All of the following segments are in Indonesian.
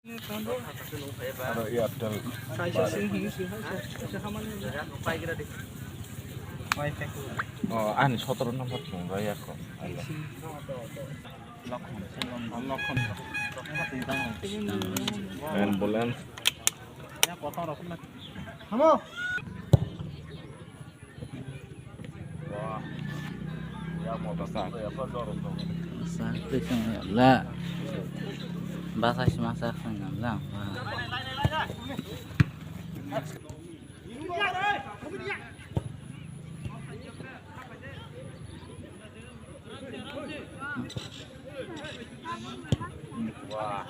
Ada Airtel. Oh, 17 nomor tunggal ya kok. Ambulans. Wah, ya mau besar ya kan dorong dong. Sakit ya lah. Bakas masak lang. Wah.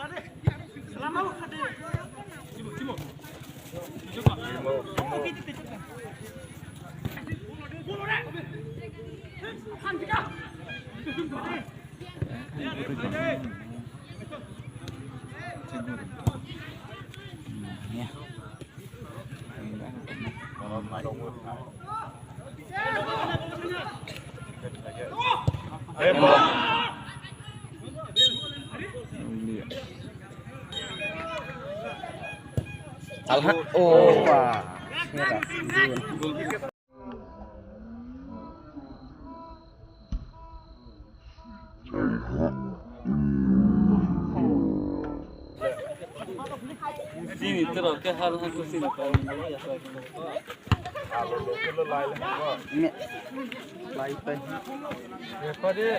Ya. Oh, wah. Sini terus ke hal aku sini kau ya. Kalau lo lain apa? Ini lain teh. Ya pada.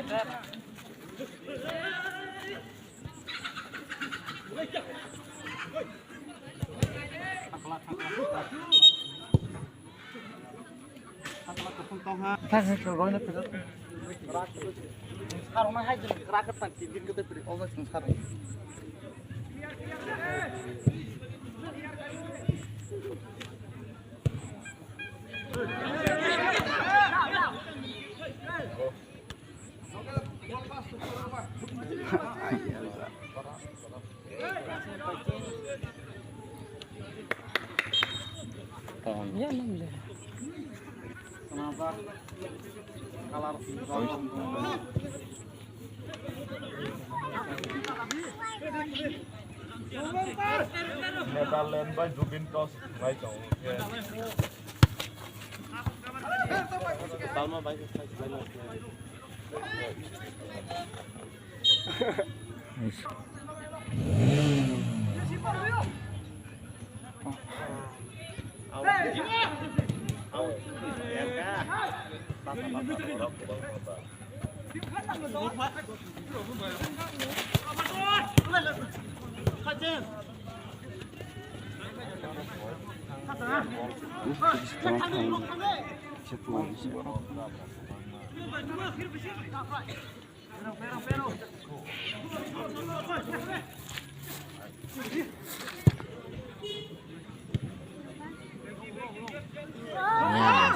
Saya coba nak pergi. Sekarang mah aja rakyat tak bikin kita beri Allah sekarang. Ya namanya. Kenapa? Kalar Netherlands by Zubin Toss right now. Salma baik ya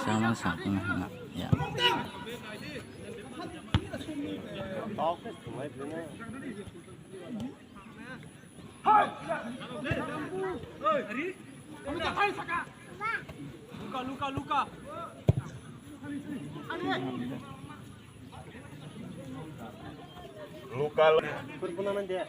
sama sama ya. Luka. Luka. Perpunaman dia.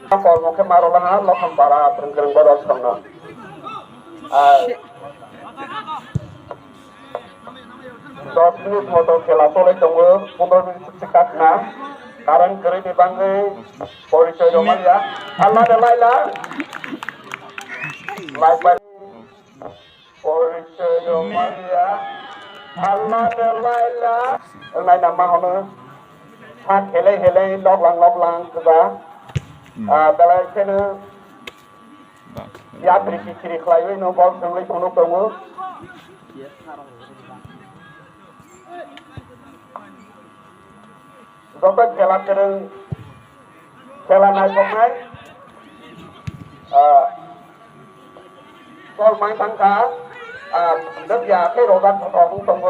Kalau ke marolan lo kan para terengkereng boros karena dos minit moto খেলা চলে তঙ্গ 15 মিনিট সেকাক না কারণ করে দি বাঙ্গে পরিচয় রমালিয়া আল্লাহ লাইলা লাইবা পরিচয় রমালিয়া আল্লাহ লাইলা নাই নামা হলো হাত হেলে হেলে লগলাং কবা dalam kena ya ciri kelainan no bol semula kono kono Zobat kela keren खेला नायथंनाय सलमाय थांखा लोगोयाखै रजान गथ'जों दङ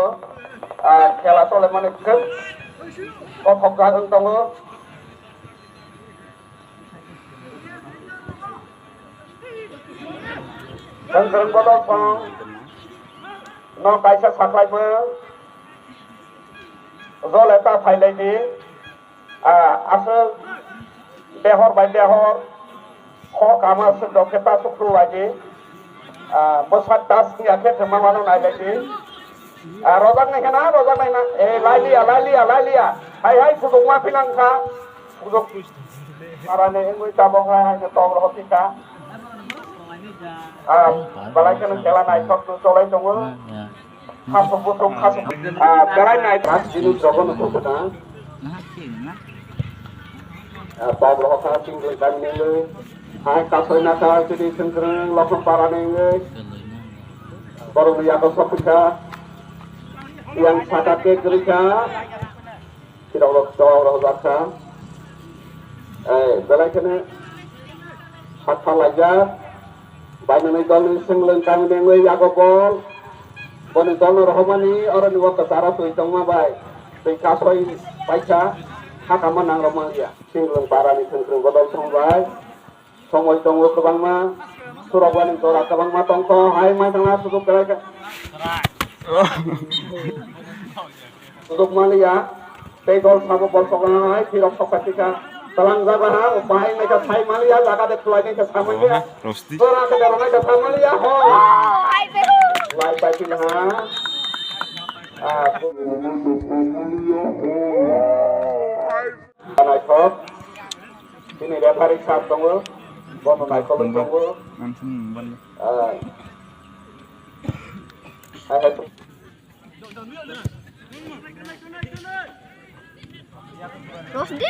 खेला सलायमाने खोब गथ'फ्राजों दङ जों बदल सं न कायसा साख्लायबो जलेता फायलायनि आसो देहर बाय देहर ख कामा सुदकेता सुख्रु बायदि बसात दासनि आखे थमामानो नायबायदि रजाक नायखाना रजाक नायना लाइलिया हाय हाय फुदुंमा फिनांखा फुदुं माराने इंगुइ ताबंहाय हाय तंग रहतिका बालायखौ खेला नायथक जलाय दङ खासब बुथुम खासब बेरायनाय थास जिनु जगन होखोना बाब रहता सिंगल गामिनि हाय कासय नाथा जुदि संग्रं लखन पारानि बर'नि आगो सफिका yang sakake gereja tidak Allah zaksa belakangnya hak lajar banyak dol sengleng kami dengan yago bol boni dol rohmani orang dua kesara tuh itu mah baik tuh kasoi baca hak aman roman dia sengleng parani sengleng bodol sembai somoi tonggo kebang mah surabani torak kebang mah tongko hai mai tengah tutup kelak untuk malia pedol sama bol sokanai tirok sokatika telang zabaha upahay mereka sai malia jaga dek keluarga ke sama dia ora ke darana ke sama malia ho lai pasti ha naik kok ini dia tarik satu tunggu bono naik kok tunggu Rosdi?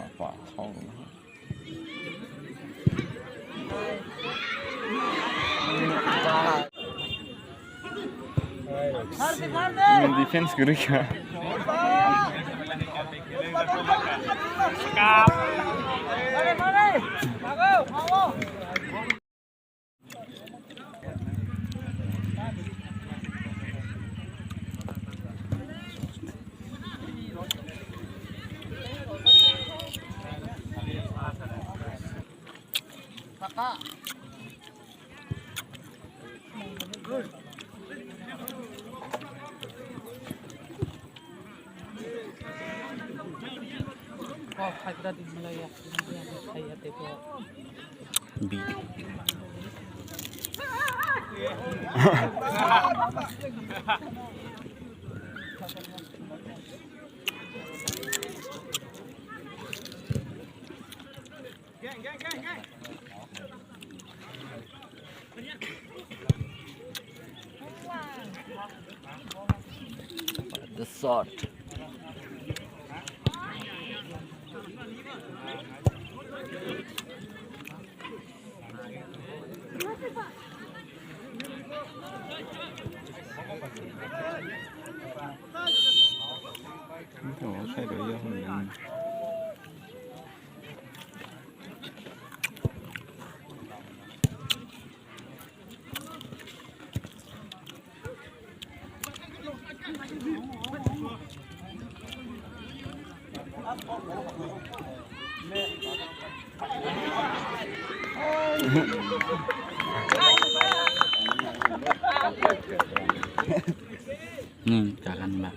Apa? Defense gereja. B. The sort. Thay đổi vô không? Jangan mbak.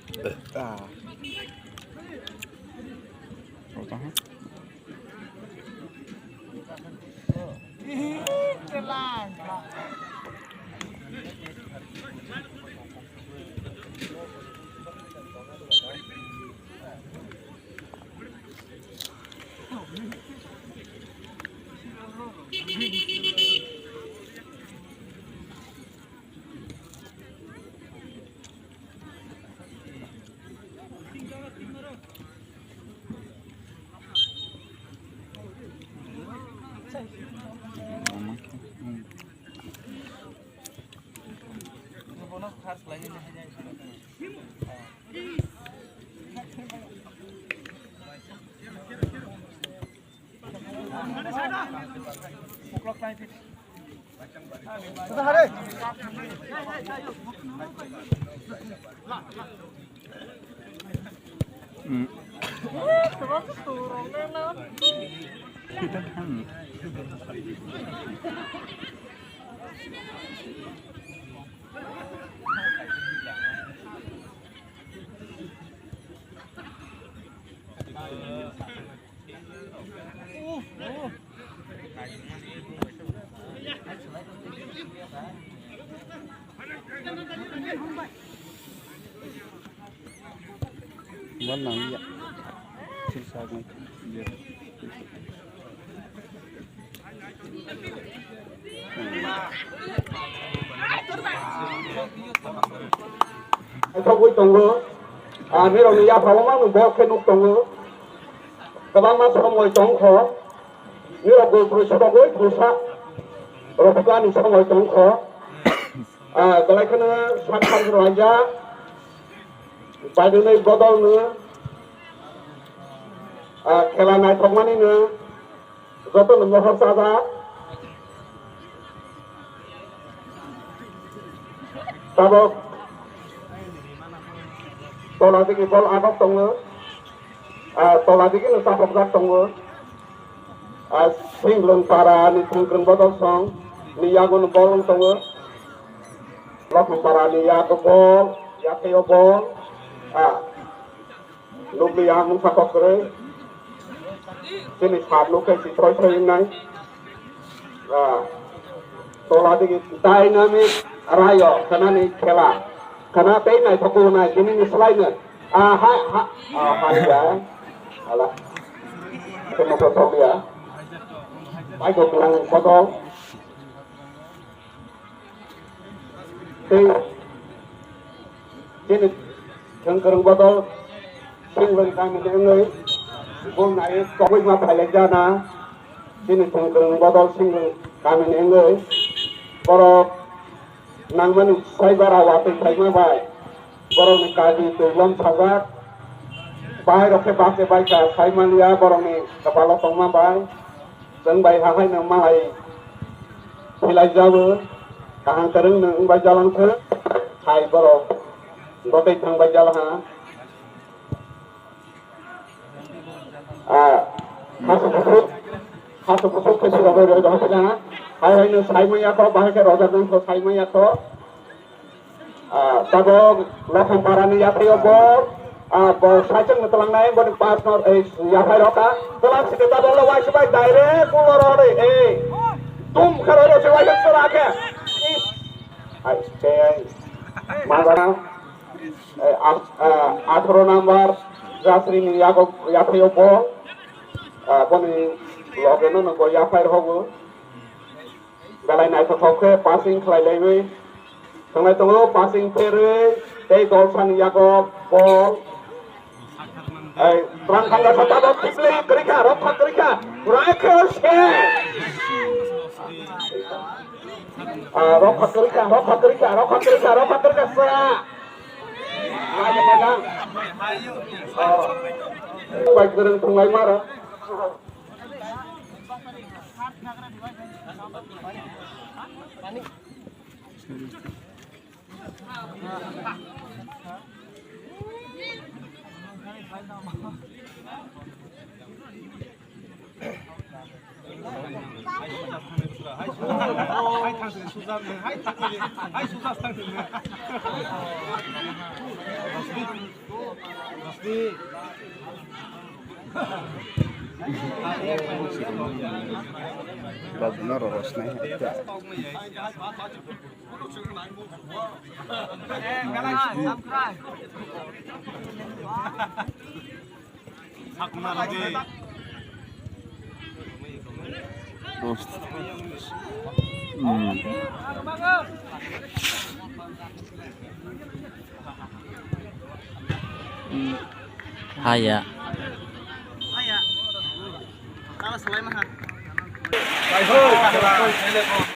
Vẫn là như vậy. Xin chào các bạn. Không có trồng nữa. Nếu là nhà pháo mà mình bỏ cái nút trồng nữa. Các bạn mà sao ngồi trồng khó. Nếu là người sao ngồi người sao. Rồi các bạn sao ngồi trồng khó. Cái này cái nó sản phẩm rồi ra. Bài đường này có đâu nữa. খেলা নাই থাকমানি না যত নম্বর সাদা তারপর তলা দিকে বল আটক দङ তলা দিকে সাপক দङ singlung para ni tungkreng botol song ni yagun bol dङ lokung para ni yago bol yakeo bol nubli yang sakok kere sini saat lu ke citroi yang naik, tola di dynamic rayo karena ni kela, karena teh naik toko naik ini ni selainnya, hai ya, alah, semua kotor ya, baik kau bilang kotor, sini cengkereng botol, singgung kami dengan hôm nay có mấy mà phải lấy ra na xin thằng cường bao nhiêu xin cảm ơn anh ơi boro nang mình say bara waktu say mà bay boro ni kaji tu lom sagat bay roke bakke bay ka say malia boro ni kepala tong ma bay dan bay hai nang mai hilai jawa kahang kereng nang bay jalan ke hai boro gote thang bay jalan ha hasil busuk ke Surabaya dah sana. Hari ini saya menyakau bahasa roda dan saya menyakau. Tabok lokang parani yakio bol. Bol sajeng telang naik bodi partner yakai roka. Telang sekitar bol lewat sebaik direct keluar ori. Tum kalau ada sebaik serake. Mana? Atro number Jasri ni yakio bol. Boni logo no go yakai hogo. Galai nai thok passing khlai lewi. Thangai tongo passing pere tei golsan yago bol. Terang khanga kata tiple kerika rokha kerika. Rakel se. Rokha kerika sa. Aja pegang. Baik gereng tunggai marah. Bagno roros na ito. Haya. Kalau selain mah. Baik,